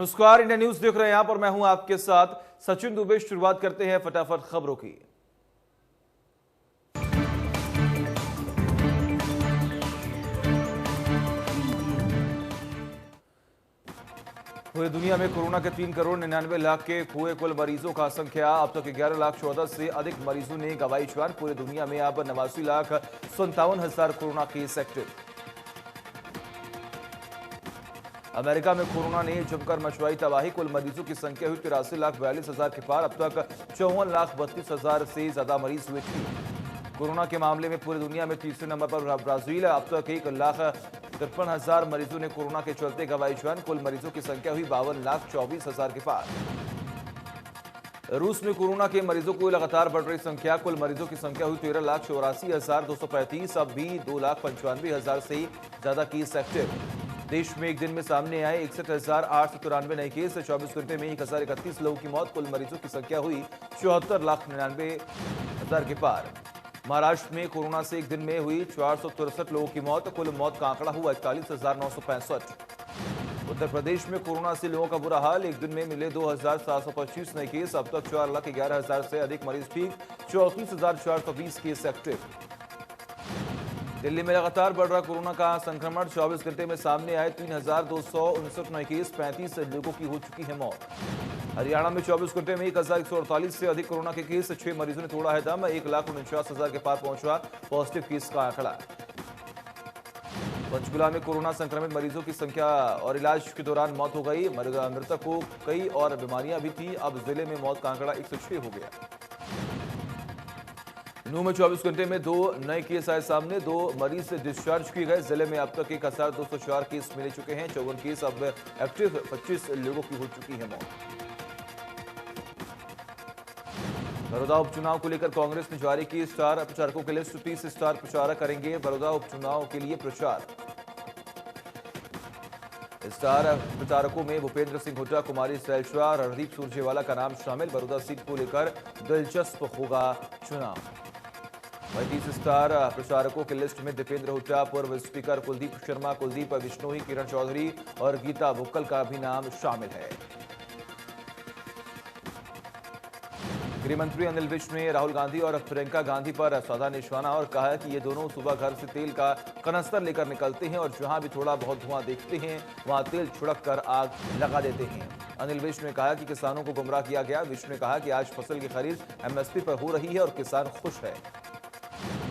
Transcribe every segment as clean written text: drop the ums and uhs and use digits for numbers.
नमस्कार, India news देख रहे हैं आप और मैं हूं आपके साथ सचिन दुबे। शुरुआत करते हैं फटाफट खबरों की। पूरी दुनिया में कोरोना के 3 करोड़ 99 लाख के हुए कुल मरीजों का संख्या अब तक 11 लाख 14 से अधिक मरीजों ने गंवाई जान। पूरी दुनिया में अब 89 लाख 57 हजार कोरोना केस एक्टिव। अमेरिका में कोरोना ने जमकर मचवाई तबाही। कुल मरीजों की संख्या हुई 83 लाख 42 हजार के पार। अब तक 54 लाख 32 हजार से ज्यादा मरीज हुए ठीक। कोरोना के मामले में पूरी दुनिया में तीसरे नंबर पर ब्राजील। अब तक 1 लाख 53 हजार मरीजों ने कोरोना के चलते गंवाई जान। कुल मरीजों की संख्या हुई 52 लाख 24 हजार के पार। रूस में कोरोना के मरीजों को लगातार बढ़ रही संख्या। कुल मरीजों की संख्या हुई 13 लाख 84 हजार 235। अब भी 2 लाख 95 हजार से ज्यादा केस एक्टिव। देश में एक दिन में सामने आए 61,893 नए केस। 24 घंटे में 1031 लोगों की मौत। कुल मरीजों की संख्या हुई 74 लाख 99 हजार के पार। महाराष्ट्र में कोरोना से एक दिन में हुई 463 लोगों की मौत। कुल मौत का आंकड़ा हुआ 41,965। उत्तर प्रदेश में कोरोना से लोगों का बुरा हाल। एक दिन में मिले 2,725 नए केस। अब तक 4,11,000 से अधिक मरीज ठीक। 34,420 केस एक्टिव। दिल्ली में लगातार बढ़ रहा कोरोना का संक्रमण। 24 घंटे में सामने आए 3,259 नए केस। 35 लोगों की हो चुकी है मौत। हरियाणा में 24 घंटे में 1,148 से अधिक कोरोना के केस। 6 मरीजों ने तोड़ा है दम। 1,49,000 के पार पहुंचा पॉजिटिव केस का आंकड़ा। पंचकुला में कोरोना संक्रमित मरीजों की संख्या और इलाज के दौरान मौत हो गई। मृतक को कई और बीमारियां भी थी। अब जिले में मौत का आंकड़ा 106 हो गया। नूंह में 24 घंटे में 2 नए केस आए सामने। 2 मरीज डिस्चार्ज किए गए। जिले में अब तक 1,204 केस मिल चुके हैं। 54 केस अब एक्टिव। 25 लोगों की हो चुकी है मौत। बड़ौदा उपचुनाव को लेकर कांग्रेस ने जारी की स्टार प्रचारकों की लिस्ट। 30 स्टार प्रचारक करेंगे बड़ौदा उपचुनाव के लिए प्रचार। स्टार प्रचारकों में भूपेंद्र सिंह हुड्डा, कुमारी सैलशा, रणदीप सुरजेवाला का नाम शामिल। बड़ौदा सीट को लेकर दिलचस्प होगा चुनाव। वहीं 30 स्टार प्रचारकों की लिस्ट में दीपेंद्र हुड्डा, पूर्व स्पीकर कुलदीप शर्मा, कुलदीप बिश्नोई, किरण चौधरी और गीता भुक्कल का भी नाम शामिल है। गृह मंत्री अनिल विज ने राहुल गांधी और प्रियंका गांधी पर साधा निशाना और कहा है कि ये दोनों सुबह घर से तेल का कनस्तर लेकर निकलते हैं और जहां भी थोड़ा बहुत धुआं देखते हैं वहां तेल छिड़क कर आग लगा देते हैं। अनिल विज ने कहा कि किसानों को गुमराह किया गया। विज ने कहा कि आज फसल की खरीद एमएसपी पर हो रही है और किसान खुश है।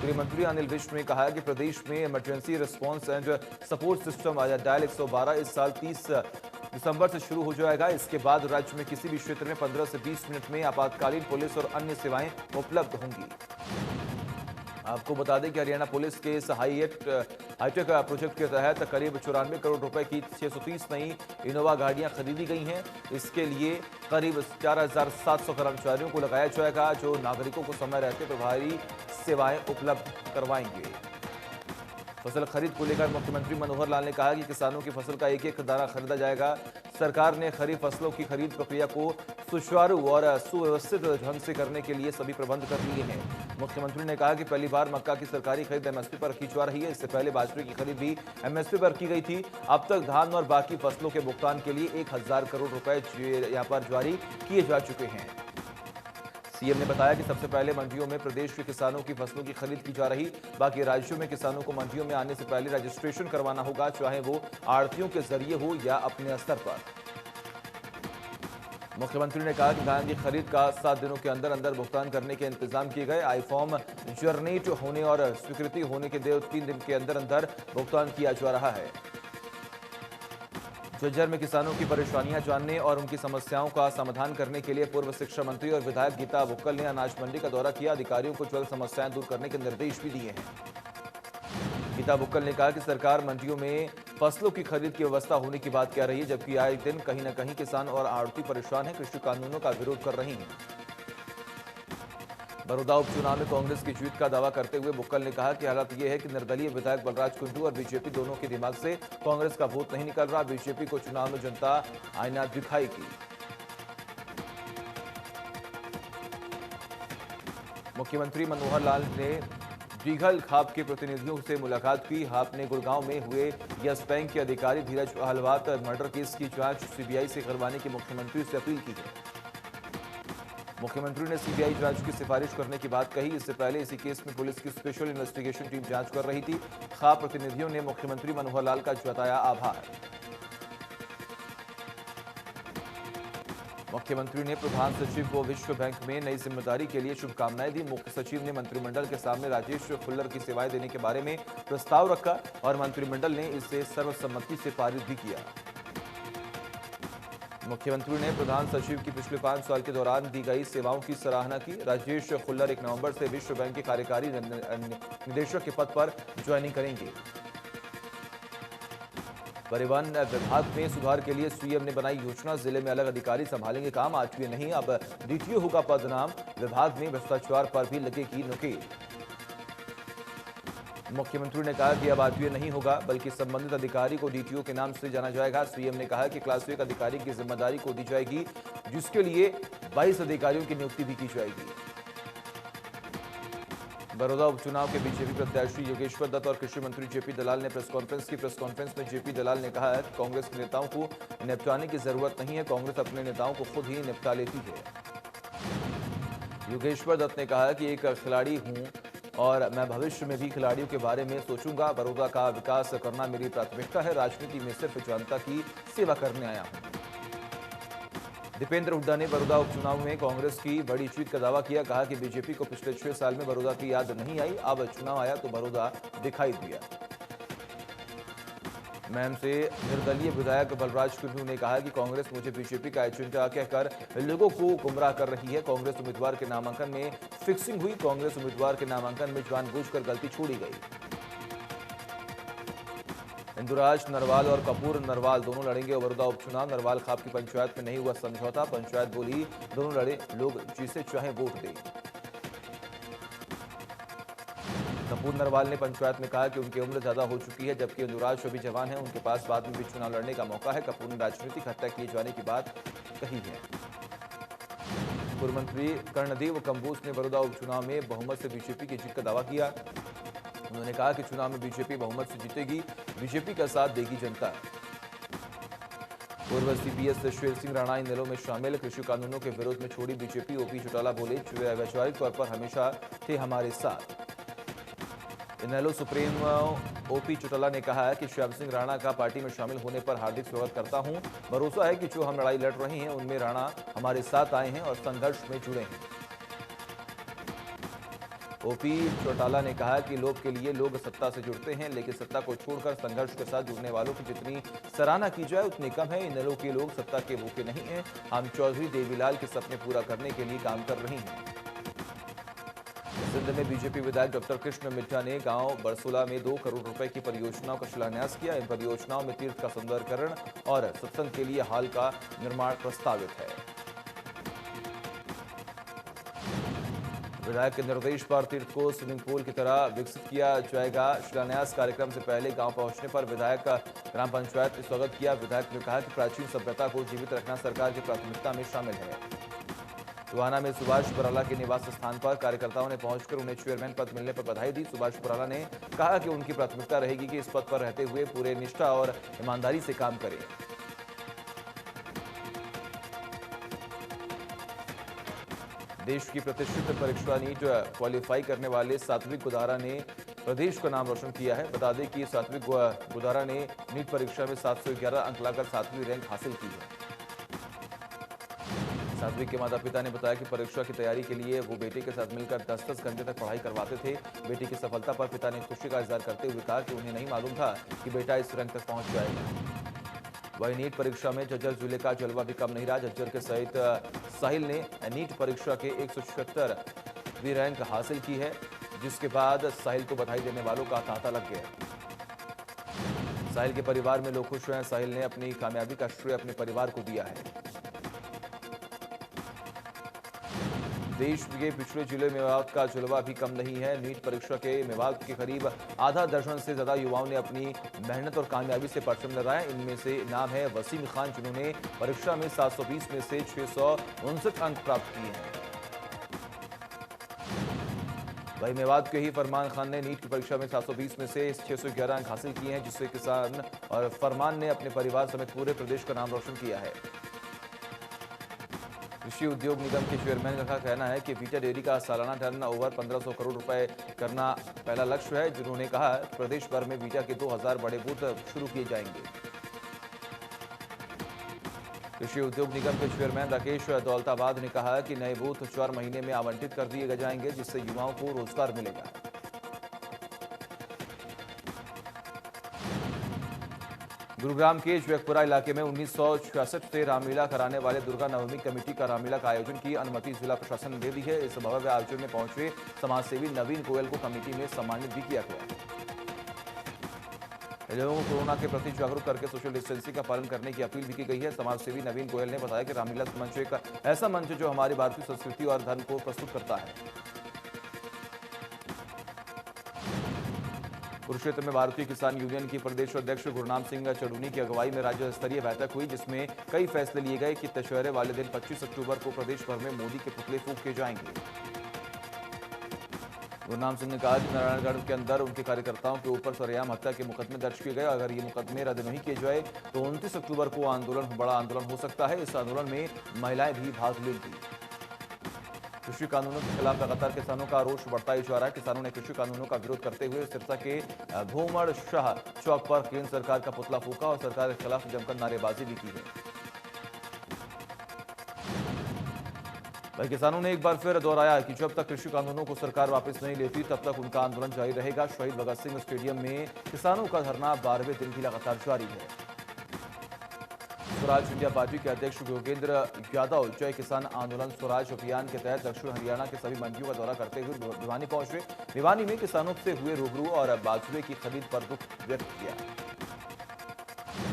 गृह मंत्री अनिल विज ने कहा कि प्रदेश में emergency response and support system dial 112 इस साल 30 दिसंबर से शुरू हो जाएगा। इसके बाद राज्य में किसी भी क्षेत्र में 15 से 20 मिनट में आपातकालीन पुलिस और अन्य सेवाएं उपलब्ध होंगी। आपको बता दें कि हरियाणा पुलिस के इस हाईटेक प्रोजेक्ट के तहत करीब 94 करोड़ रुपए की 630 नई इनोवा गाड़ियां खरीदी गई हैं। इसके लिए करीब 4,700 कर्मचारियों को लगाया जाएगा जो नागरिकों को समय रहते प्रभावी सेवाएं उपलब्ध करवाएंगे। फसल खरीद को लेकर मुख्यमंत्री मनोहर लाल ने कहा कि किसानों की फसल का एक एक दाना खरीदा जाएगा। सरकार ने खरीफ फसलों की खरीद प्रक्रिया को सुचारू और सुव्यवस्थित ढंग से करने के लिए सभी प्रबंध कर लिए हैं। मुख्यमंत्री ने कहा कि पहली बार मक्का की सरकारी खरीद एमएसपी पर की जा रही है। इससे पहले बाजरे की खरीद भी एमएसपी पर की गई थी। अब तक धान और बाकी फसलों के भुगतान के लिए 1,000 करोड़ रुपए यहाँ पर जारी किए जा चुके हैं। सीएम ने बताया कि सबसे पहले मंडियों में प्रदेश के किसानों की फसलों की खरीद की जा रही। बाकी राज्यों में किसानों को मंडियों में आने से पहले रजिस्ट्रेशन करवाना होगा, चाहे वो आढ़तियों के जरिए हो या अपने स्तर पर। मुख्यमंत्री ने कहा कि धान की खरीद का 7 दिनों के अंदर अंदर भुगतान करने के इंतजाम किए गए। आई फॉर्म जनरेट होने और स्वीकृति होने के 3 दिन के अंदर अंदर भुगतान किया जा रहा है। झज्जर में किसानों की परेशानियां जानने और उनकी समस्याओं का समाधान करने के लिए पूर्व शिक्षा मंत्री और विधायक गीता भुक्कल ने अनाज मंडी का दौरा किया। अधिकारियों को जल्द समस्याएं दूर करने के निर्देश भी दिए हैं। गीता भुक्कल ने कहा कि सरकार मंडियों में फसलों की खरीद की व्यवस्था होने की बात कह रही है, जबकि आए दिन कहीं न कहीं किसान और आढ़ती परेशान हैं, कृषि कानूनों का विरोध कर रही हैं। बड़ौदा उपचुनाव में कांग्रेस की जीत का दावा करते हुए भुक्कल ने कहा कि हालात यह है कि निर्दलीय विधायक बलराज कुंडू और बीजेपी दोनों के दिमाग से कांग्रेस का वोट नहीं निकल रहा। बीजेपी को चुनाव में जनता आईना दिखाएगी। मुख्यमंत्री मनोहर लाल ने दीघल खाप के प्रतिनिधियों से मुलाकात की। हाप ने गुड़गांव में हुए यस बैंक के अधिकारी धीरज अहलवात मर्डर केस की जांच सीबीआई से करवाने की मुख्यमंत्री से अपील की है। मुख्यमंत्री ने सीबीआई जांच की सिफारिश करने की बात कही। इससे पहले इसी केस में पुलिस की स्पेशल इन्वेस्टिगेशन टीम जांच कर रही थी। खाप प्रतिनिधियों ने मुख्यमंत्री मनोहर लाल का जताया आभार। मुख्यमंत्री ने प्रधान सचिव को विश्व बैंक में नई जिम्मेदारी के लिए शुभकामनाएं दी। मुख्य सचिव ने मंत्रिमंडल के सामने राजेश खुल्लर की सेवाएं देने के बारे में प्रस्ताव रखा और मंत्रिमंडल ने इसे सर्वसम्मति से पारित भी किया। मुख्यमंत्री ने प्रधान सचिव की पिछले 5 साल के दौरान दी गई सेवाओं की सराहना की। राजेश खुल्लर 1 नवंबर से विश्व बैंक के कार्यकारी निदेशक के पद पर ज्वाइनिंग करेंगे। परिवहन विभाग में सुधार के लिए सीएम ने बनाई योजना। जिले में अलग अधिकारी संभालेंगे काम। आठवीं नहीं, अब डीटीओ होगा पदनाम। विभाग में भ्रष्टाचार पर भी लगेगी नकेल। मुख्यमंत्री ने कहा कि अब आठवीं नहीं होगा बल्कि संबंधित अधिकारी को डीटीओ के नाम से जाना जाएगा। सीएम ने कहा कि क्लास 1 अधिकारी की जिम्मेदारी को दी जाएगी, जिसके लिए 22 अधिकारियों की नियुक्ति भी की जाएगी। बड़ौदा उपचुनाव के बीजेपी प्रत्याशी योगेश्वर दत्त और कृषि मंत्री जेपी दलाल ने प्रेस कॉन्फ्रेंस में जेपी दलाल ने कहा है कि कांग्रेस के नेताओं को निपटाने की जरूरत नहीं है, कांग्रेस अपने नेताओं को खुद ही निपटा लेती है। योगेश्वर दत्त ने कहा कि एक खिलाड़ी हूं और मैं भविष्य में भी खिलाड़ियों के बारे में सोचूंगा। बड़ौदा का विकास करना मेरी प्राथमिकता है। राजनीति में सिर्फ जनता की सेवा करने आया हूं। दीपेंद्र हुड्डा ने बड़ौदा उपचुनाव में कांग्रेस की बड़ी जीत का दावा किया। कहा कि बीजेपी को पिछले 6 साल में बड़ौदा की याद नहीं आई, अब चुनाव आया तो बड़ौदा दिखाई दिया। मैम से निर्दलीय विधायक बलराज कुंडू ने कहा कि कांग्रेस मुझे बीजेपी का एजेंडा कहकर लोगों को गुमराह कर रही है। कांग्रेस उम्मीदवार के नामांकन में फिक्सिंग हुई। कांग्रेस उम्मीदवार के नामांकन में जानबूझकर गलती छोड़ी गई। इंदुराज नरवाल और कपूर नरवाल दोनों लड़ेंगे बड़ौदा उपचुनाव। नरवाल खाप की पंचायत में नहीं हुआ समझौता। पंचायत बोली दोनों लड़े, लोग जिसे चाहे वोट दें। कपूर नरवाल ने पंचायत में कहा कि उनकी उम्र ज्यादा हो चुकी है, जबकि इंदुराज अभी जवान है, उनके पास बाद में भी चुनाव लड़ने का मौका है। कपूर ने राजनीतिक हत्या किए जाने की बात कही है। पूर्व मंत्री कर्णदेव कंबोज ने बड़ौदा उपचुनाव में बहुमत से बीजेपी की जीत का दावा किया। उन्होंने कहा कि चुनाव में बीजेपी बहुमत से जीतेगी, बीजेपी का साथ देगी जनता। पूर्व सीपीएस शेर सिंह राणा इनेलो में शामिल। कृषि कानूनों के विरोध में छोड़ी बीजेपी। ओपी चौटाला बोले वैचारिक तौर पर हमेशा थे हमारे साथ। इनेलो सुप्रीम ओपी चौटाला ने कहा है कि श्याम सिंह राणा का पार्टी में शामिल होने पर हार्दिक स्वागत करता हूं। भरोसा है कि जो हम लड़ाई लड़ रहे हैं उनमें राणा हमारे साथ आए हैं और संघर्ष में जुड़े हैं। ओपी चौटाला ने कहा कि लोभ के लिए लोग सत्ता से जुड़ते हैं, लेकिन सत्ता को छोड़कर संघर्ष के साथ जुड़ने वालों की जितनी सराहना की जाए उतनी कम है। इनेलो के लोग सत्ता के भूखे नहीं हैं। हम चौधरी देवीलाल के सपने पूरा करने के लिए काम कर रहे हैं। सिंध में बीजेपी विधायक डॉक्टर कृष्ण मिट्ठा ने गांव बरसोला में 2 करोड़ रुपए की परियोजनाओं का शिलान्यास किया। इन परियोजनाओं में तीर्थ का सौंदर्यीकरण और सत्संग के लिए हॉल का निर्माण प्रस्तावित है। विधायक के निर्देश पर तीर्थ को स्विमिंग पूल की तरह विकसित किया जाएगा। शिलान्यास कार्यक्रम से पहले गांव पहुंचने पर विधायक का ग्राम पंचायत ने स्वागत किया। विधायक ने कहा कि प्राचीन सभ्यता को जीवित रखना सरकार की प्राथमिकता में शामिल है। टोहाना में सुभाष बराला के निवास स्थान पर कार्यकर्ताओं ने पहुंचकर उन्हें चेयरमैन पद मिलने पर बधाई दी। सुभाष बराला ने कहा कि उनकी प्राथमिकता रहेगी कि इस पद पर रहते हुए पूरे निष्ठा और ईमानदारी से काम करें। देश की प्रतिष्ठित परीक्षा नीट क्वालिफाई करने वाले सात्विक गुदारा ने प्रदेश का नाम रोशन किया है। बता दें कि सात्विक गुदारा ने नीट परीक्षा में 711 अंक लाकर 7वीं रैंक हासिल की है। सात्विक के माता पिता ने बताया कि परीक्षा की तैयारी के लिए वो बेटे के साथ मिलकर 10-10 घंटे तक पढ़ाई करवाते थे। बेटी की सफलता पर पिता ने खुशी का इजहार करते हुए कहा कि उन्हें नहीं मालूम था कि बेटा इस रैंक तक पहुंच जाएगा। वही नीट परीक्षा में झज्जर जिले का जलवा भी कम नहीं रहा। झज्जर के सहित साहिल ने नीट परीक्षा के 176वीं रैंक हासिल की है, जिसके बाद साहिल को बधाई देने वालों का तांता लग गया। साहिल के परिवार में लोग खुश हैं। साहिल ने अपनी कामयाबी का श्रेय अपने परिवार को दिया है। देश के पिछड़े जिले मेवात का जलवा भी कम नहीं है। नीट परीक्षा के मेवात के करीब आधा दर्जन से ज्यादा युवाओं ने अपनी मेहनत और कामयाबी से परचम लहराया। इनमें से नाम है वसीम खान, जिन्होंने परीक्षा में 720 में से 659 अंक प्राप्त किए हैं। वही मेवात के ही फरमान खान ने नीट की परीक्षा में 720 में से 611 अंक हासिल किए हैं, जिससे किसान और फरमान ने अपने परिवार समेत पूरे प्रदेश का नाम रोशन किया है। कृषि उद्योग निगम के चेयरमैन का कहना है कि वीटा डेयरी का सालाना टर्न ओवर 1500 करोड़ रुपए करना पहला लक्ष्य है। जिन्होंने कहा प्रदेश भर में वीटा के 2000 बड़े बूथ शुरू किए जाएंगे। कृषि उद्योग निगम के चेयरमैन राकेश दौलताबाद ने कहा कि नए बूथ 4 महीने में आवंटित कर दिए जाएंगे, जिससे युवाओं को रोजगार मिलेगा। गुरुग्राम के जयपुरा इलाके में 1966 से रामलीला कराने वाले दुर्गा नवमी कमेटी का रामलीला का आयोजन की अनुमति जिला प्रशासन ने दे दी है। इस भव्य आयोजन में पहुंचे समाजसेवी नवीन गोयल को कमेटी में सम्मानित भी किया गया। लोगों को कोरोना के प्रति जागरूक करके सोशल डिस्टेंसिंग का पालन करने की अपील भी की गई है। समाजसेवी नवीन गोयल ने बताया कि रामलीला मंच एक ऐसा मंच जो हमारी भारतीय संस्कृति और धर्म को प्रस्तुत करता है। कुरुक्षेत्र में भारतीय किसान यूनियन की प्रदेश अध्यक्ष गुरनाम सिंह चढ़ूनी की अगुवाई में राज्य स्तरीय बैठक हुई, जिसमें कई फैसले लिए गए कि दशहरे वाले दिन 25 अक्टूबर को प्रदेश भर में मोदी के पुतले फूंक किए जाएंगे। गुरनाम सिंह ने कहा कि नारायणगढ़ के अंदर उनके कार्यकर्ताओं के ऊपर सरेआम हत्या के मुकदमे दर्ज किए गए। अगर ये मुकदमे रद्द नहीं किए जाए तो 29 अक्टूबर को बड़ा आंदोलन हो सकता है। इस आंदोलन में महिलाएं भी भाग लेंगी। कृषि कानूनों के खिलाफ लगातार किसानों का रोष बढ़ता ही जा रहा है। किसानों ने कृषि कानूनों का विरोध करते हुए सिरसा के भूमड़ शाह चौक पर केंद्र सरकार का पुतला फूंका और सरकार के खिलाफ जमकर नारेबाजी भी की है। वही किसानों ने एक बार फिर दोहराया कि जब तक कृषि कानूनों को सरकार वापस नहीं लेती तब तक उनका आंदोलन जारी रहेगा। शहीद भगत सिंह स्टेडियम में किसानों का धरना 12वें दिन भी लगातार जारी है। स्वराज इंडिया पार्टी के अध्यक्ष योगेंद्र यादव जय किसान आंदोलन स्वराज अभियान के तहत दक्षिण हरियाणा के सभी मंडियों का दौरा करते हुए भिवानी पहुंचे। भिवानी में किसानों से हुए रूबरू और बाजरे की खरीद पर दुख व्यक्त किया।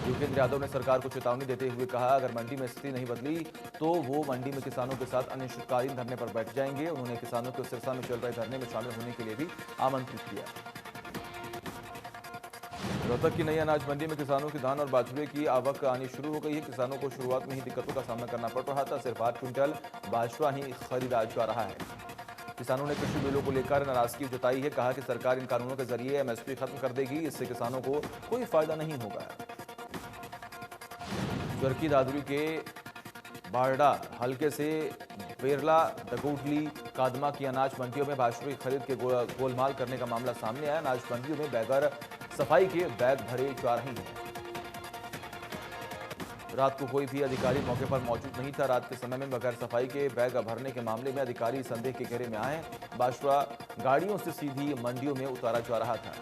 योगेंद्र यादव ने सरकार को चेतावनी देते हुए कहा, अगर मंडी में स्थिति नहीं बदली तो वो मंडी में किसानों के साथ अनिश्चितकालीन धरने पर बैठ जाएंगे। उन्होंने किसानों को सिरसा में चल रहे धरने में शामिल होने के लिए भी आमंत्रित किया। रोहतक की नई अनाज मंडी में किसानों की धान और बाजरे की आवक आनी शुरू हो गई है। किसानों को शुरुआत में ही दिक्कतों का सामना करना पड़ रहा था। सिर्फ 8 क्विंटल बाजरा ही खरीदा जा रहा है। किसानों ने कृषि बिलों को लेकर नाराजगी जताई है। कहा कि सरकार इन कानूनों के जरिए एमएसपी खत्म कर देगी, इससे किसानों को कोई फायदा नहीं होगा। चरखी दादरी के बारडा हल्के से बेरला, दगोटली, कादमा की अनाज मंडियों में बाजरे की खरीद के गोलमाल करने का मामला सामने आया। अनाज मंडियों में बैगर सफाई के बैग भरे जा रहे हैं। रात को कोई भी अधिकारी मौके पर मौजूद नहीं था। रात के समय में बगैर सफाई के बैग भरने के मामले में अधिकारी संदेह के घेरे में आए। बाजरा गाड़ियों से सीधी मंडियों में उतारा जा रहा था।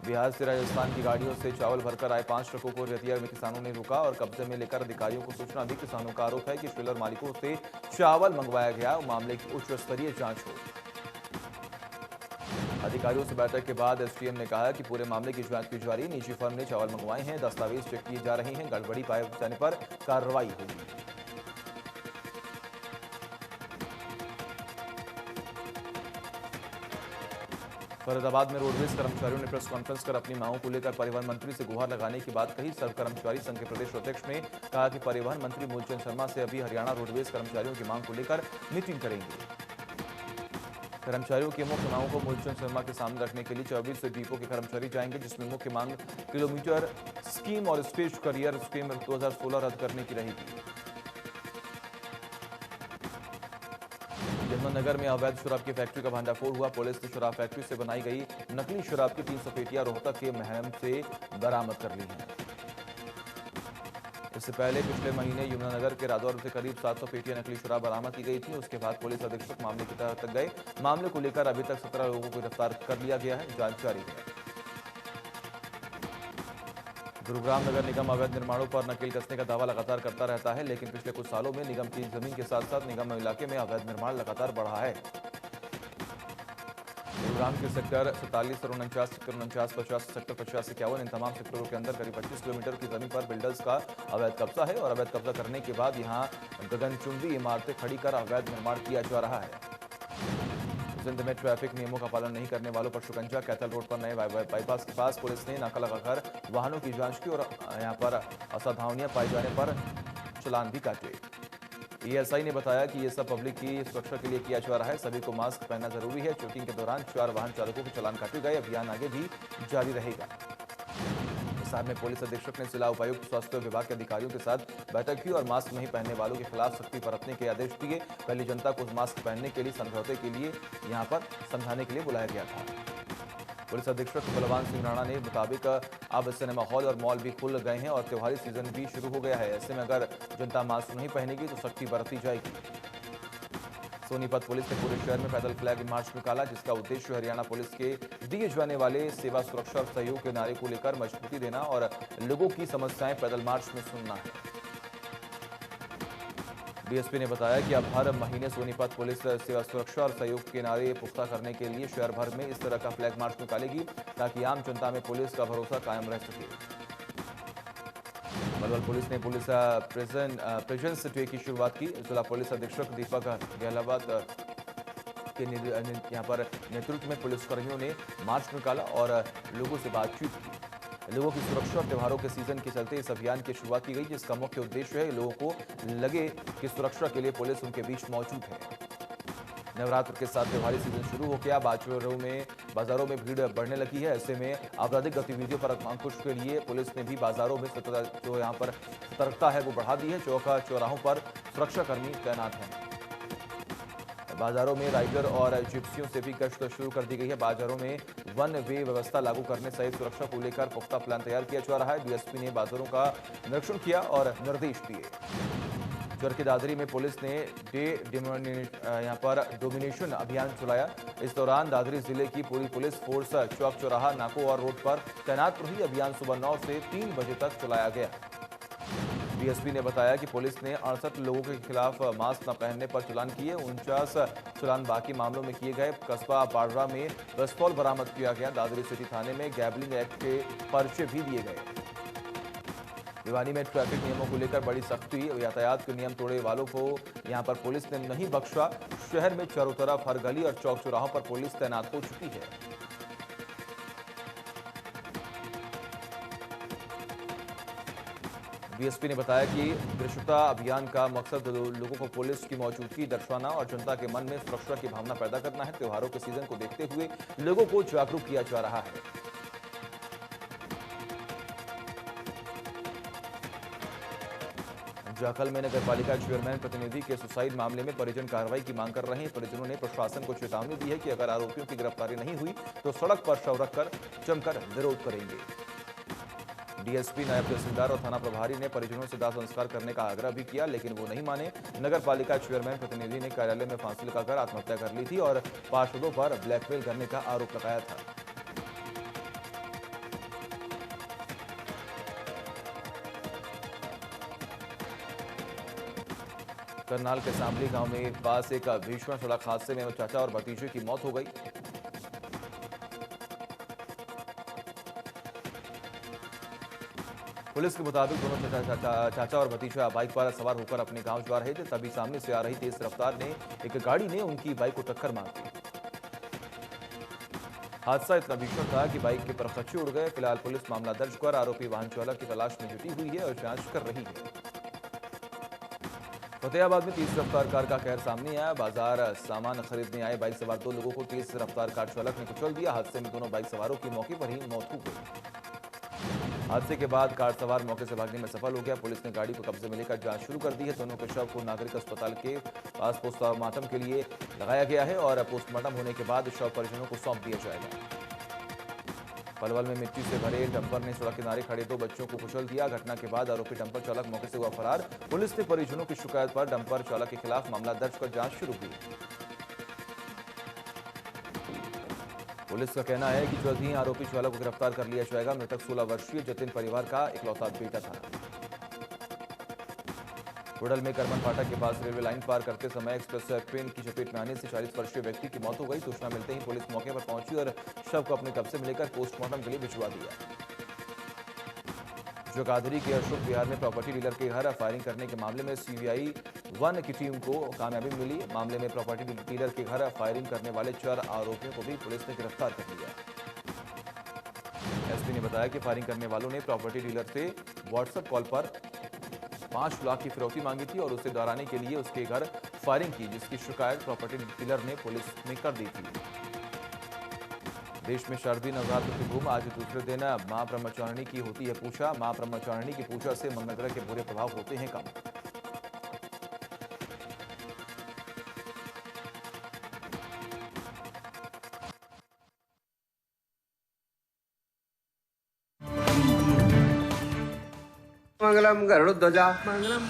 बिहार से राजस्थान की गाड़ियों से चावल भरकर आए 5 ट्रकों को रतिया में किसानों ने रोका और कब्जे में लेकर अधिकारियों को सूचना दी। किसानों का आरोप है कि ट्रेलर मालिकों से चावल मंगवाया गया। मामले की उच्च स्तरीय जांच हो। अधिकारियों से बैठक के बाद एसडीएम ने कहा कि पूरे मामले की जांच की जा रही है। निजी फर्म ने चावल मंगवाए हैं, दस्तावेज चेक किए जा रहे हैं। गड़बड़ी पाए जाने पर कार्रवाई होगी। फरीदाबाद में रोडवेज कर्मचारियों ने प्रेस कॉन्फ्रेंस कर अपनी मांगों को लेकर परिवहन मंत्री से गुहार लगाने की बात कही। सर्व कर्मचारी संघ के प्रदेश अध्यक्ष ने कहा कि परिवहन मंत्री मूलचंद शर्मा से अभी हरियाणा रोडवेज कर्मचारियों की मांग को लेकर मीटिंग करेंगे। कर्मचारियों की मुख्य मांगों को मूलचंद शर्मा के सामने रखने के लिए 24 डिपो के कर्मचारी जाएंगे, जिसमें मुख्य मांग किलोमीटर स्कीम और स्टेज करियर स्कीम 2016 रद्द करने की रहेगी। यमुनानगर में अवैध शराब की फैक्ट्री का भंडाफोड़ हुआ। पुलिस ने शराब फैक्ट्री से बनाई गई नकली शराब की 300 पेटियां रोहतक के महम से बरामद कर ली हैं। इससे पहले पिछले महीने यमुनानगर के रादौर से करीब 700 पेटियां नकली शराब बरामद की गई थी। उसके बाद पुलिस अधीक्षक मामले की तह तक गए। मामले को लेकर अभी तक 17 लोगों को गिरफ्तार कर लिया गया है। जांच जारी है। गुरुग्राम नगर निगम अवैध निर्माणों पर नकेल कसने का दावा लगातार करता रहता है, लेकिन पिछले कुछ सालों में निगम की जमीन के साथ साथ निगम इलाके में अवैध निर्माण लगातार बढ़ा है। गुरुग्राम के सेक्टर 47 और 49, सेक्टर 49, 50, सेक्टर 50, 51 इन तमाम सेक्टरों के अंदर करीब 25 किलोमीटर की जमीन पर बिल्डर्स का अवैध कब्जा है और अवैध कब्जा करने के बाद यहां गगनचुंबी इमारतें खड़ी कर अवैध निर्माण किया जा रहा है। जिंद में ट्रैफिक नियमों का पालन नहीं करने वालों पर शिकंजा। कैथल रोड पर नए बाईपास के पास पुलिस ने नाका लगाकर वाहनों की जांच की और यहां पर असावधानियां पाए जाने पर चालान भी काटे। एएसआई ने बताया कि ये सब पब्लिक की सुरक्षा के लिए किया जा रहा है। सभी को मास्क पहनना जरूरी है। चेकिंग के दौरान 4 वाहन चालकों के चालान काटे गए। अभियान आगे भी जारी रहेगा। हिसार में पुलिस अधीक्षक ने जिला उपायुक्त स्वास्थ्य विभाग के अधिकारियों के साथ बैठक की और मास्क नहीं पहनने वालों के खिलाफ सख्ती बरतने के आदेश दिए। पहले जनता को मास्क पहनने के लिए समझौते के लिए यहां पर समझाने के लिए बुलाया गया था। पुलिस अधीक्षक बलवान सिंह राणा ने मुताबिक अब सिनेमा हॉल और मॉल भी खुल गए हैं और त्योहारी सीजन भी शुरू हो गया है। ऐसे में अगर जनता मास्क नहीं पहनेगी तो सख्ती बरती जाएगी। सोनीपत पुलिस ने पूरे शहर में पैदल फ्लैग मार्च निकाला, जिसका उद्देश्य हरियाणा पुलिस के दिए जाने वाले सेवा, सुरक्षा और सहयोग के नारे को लेकर मजबूती देना और लोगों की समस्याएं पैदल मार्च में सुनना है। डीएसपी ने बताया कि अब हर महीने सोनीपत पुलिस सेवा, सुरक्षा और सहयोग के नारे पुख्ता करने के लिए शहर भर में इस तरह का फ्लैग मार्च निकालेगी, ताकि आम जनता में पुलिस का भरोसा कायम रह सके। पलवल पुलिस ने पुलिस प्रेजेंस डे की शुरुआत की। जिला पुलिस अधीक्षक दीपक गहलावत के यहाँ पर नेतृत्व में पुलिसकर्मियों ने मार्च निकाला और लोगों से बातचीत की। लोगों की सुरक्षा और त्योहारों के सीजन के चलते इस अभियान की शुरुआत की गई, जिसका मुख्य उद्देश्य है लोगों को लगे कि सुरक्षा के लिए पुलिस उनके बीच मौजूद है। नवरात्र के साथ त्योहारी सीजन शुरू हो गया। बाजारों में भीड़ बढ़ने लगी है। ऐसे में आपराधिक गतिविधियों पर अंकुश के लिए पुलिस ने भी बाजारों में जो यहाँ पर सतर्कता है वो बढ़ा दी है। चौराहों पर सुरक्षाकर्मी तैनात हैं। बाजारों में राइडर और जिप्सियों से भी गश्त शुरू कर दी गई है। बाजारों में वन वे व्यवस्था लागू करने सहित सुरक्षा को लेकर पुख्ता प्लान तैयार किया जा रहा है। डीएसपी ने बाजारों का निरीक्षण किया और निर्देश दिए। चर की दादरी में पुलिस ने यहाँ पर डोमिनेशन अभियान चलाया। इस दौरान दादरी जिले की पूरी पुलिस फोर्स चौक, चौराहा, नाकों और रोड पर तैनात रही। अभियान सुबह 9 से 3 बजे तक चलाया गया। डीएसपी ने बताया कि पुलिस ने 68 लोगों के खिलाफ मास्क न पहनने पर चालान किए। 49 चालान बाकी मामलों में किए गए। कस्बा बाड़रा में पिस्तौल बरामद किया गया। दादरी सिटी थाने में गैबलिंग एक्ट के पर्चे भी दिए गए। भिवानी में ट्रैफिक नियमों को लेकर बड़ी सख्ती। यातायात के नियम तोड़ने वालों को यहां पर पुलिस ने नहीं बख्शा। शहर में चारों तरफ हर गली और चौक चौराहों पर पुलिस तैनात हो चुकी है। डीएसपी ने बताया कि दृश्यता अभियान का मकसद लोगों को पुलिस की मौजूदगी दर्शाना और जनता के मन में सुरक्षा की भावना पैदा करना है। त्योहारों के सीजन को देखते हुए लोगों को जागरूक किया जा रहा है। जाखल में नगर पालिका चेयरमैन प्रतिनिधि के सुसाइड मामले में परिजन कार्रवाई की मांग कर रहे हैं। परिजनों ने प्रशासन को चेतावनी दी है कि अगर आरोपियों की गिरफ्तारी नहीं हुई तो सड़क पर शव रखकर जमकर विरोध करेंगे। डीएसपी, नायब तहसीलदार और थाना प्रभारी ने परिजनों से दाह संस्कार करने का आग्रह भी किया, लेकिन वो नहीं माने। नगर पालिका चेयरमैन प्रतिनिधि ने कार्यालय में फांसी लगाकर आत्महत्या कर ली थी और पार्षदों पर ब्लैकमेल करने का आरोप लगाया था। करनाल के सांबली गांव में पास एक भीषण सड़क हादसे में चाचा और भतीजे की मौत हो गई। पुलिस के मुताबिक दोनों चाचा और भतीजा बाइक पर सवार होकर अपने गांव जा रहे थे, तभी सामने से आ रही तेज रफ्तार ने एक गाड़ी ने उनकी बाइक को टक्कर मार दी। हादसा इतना भीषण था कि बाइक के परखच्चे उड़ गए। फिलहाल पुलिस मामला दर्ज कर आरोपी वाहन चालक की तलाश में जुटी हुई है और जांच कर रही है। फतेहाबाद में तेज रफ्तार कार का कहर सामने आया। बाजार सामान खरीदने आए बाइक सवार 2 लोगों को तेज रफ्तार कार चालक ने कुचल दिया। हादसे में दोनों बाइक सवारों की मौके पर ही मौत हो गई। हादसे के बाद कार सवार मौके से भागने में सफल हो गया। पुलिस ने गाड़ी को कब्जे में लेकर जांच शुरू कर दी है। दोनों के शव को नागरिक अस्पताल के पास पोस्टमार्टम के लिए लगाया गया है और पोस्टमार्टम होने के बाद शव परिजनों को सौंप दिया जाएगा। पलवल में मिट्टी से भरे डंपर ने सड़क किनारे खड़े 2 बच्चों को कुचल दिया। घटना के बाद आरोपी डंपर चालक मौके से हुआ फरार। पुलिस ने परिजनों की शिकायत पर डंपर चालक के खिलाफ मामला दर्ज कर जांच शुरू की। पुलिस का कहना है कि जल्द ही आरोपी चालक को गिरफ्तार कर लिया जाएगा। मृतक 16 वर्षीय जतिन परिवार का इकलौता बेटा था। होडल में करमन फाटक के पास रेलवे लाइन पार करते समय एक्सप्रेस ट्रेन की चपेट में आने से 40 वर्षीय व्यक्ति की मौत हो गई। सूचना मिलते ही पुलिस मौके पर पहुंची और शव को अपने कब्जे में लेकर पोस्टमार्टम के लिए भिजवा दिया। जोगाधरी के अशोक विहार में प्रॉपर्टी डीलर के घर फायरिंग करने के मामले में सीबीआई 1 की टीम को कामयाबी मिली। मामले में प्रॉपर्टी डीलर के घर फायरिंग करने वाले 4 आरोपियों को भी पुलिस ने गिरफ्तार कर लिया। एसपी ने बताया कि फायरिंग करने वालों ने प्रॉपर्टी डीलर से व्हाट्सएप कॉल पर 5 लाख की फिरौती मांगी थी और उसे डराने के लिए उसके घर फायरिंग की, जिसकी शिकायत प्रॉपर्टी डीलर ने पुलिस में कर दी थी। देश में शारदीय नवरात्र की धूम आज दूसरे दिन मां ब्रह्मचारिणी की होती है पूजा। मां ब्रह्मचारिणी की पूजा से मंगल ग्रह के बुरे प्रभाव होते हैं कम। मंगलम गरुड़ ध्वजा मंगलम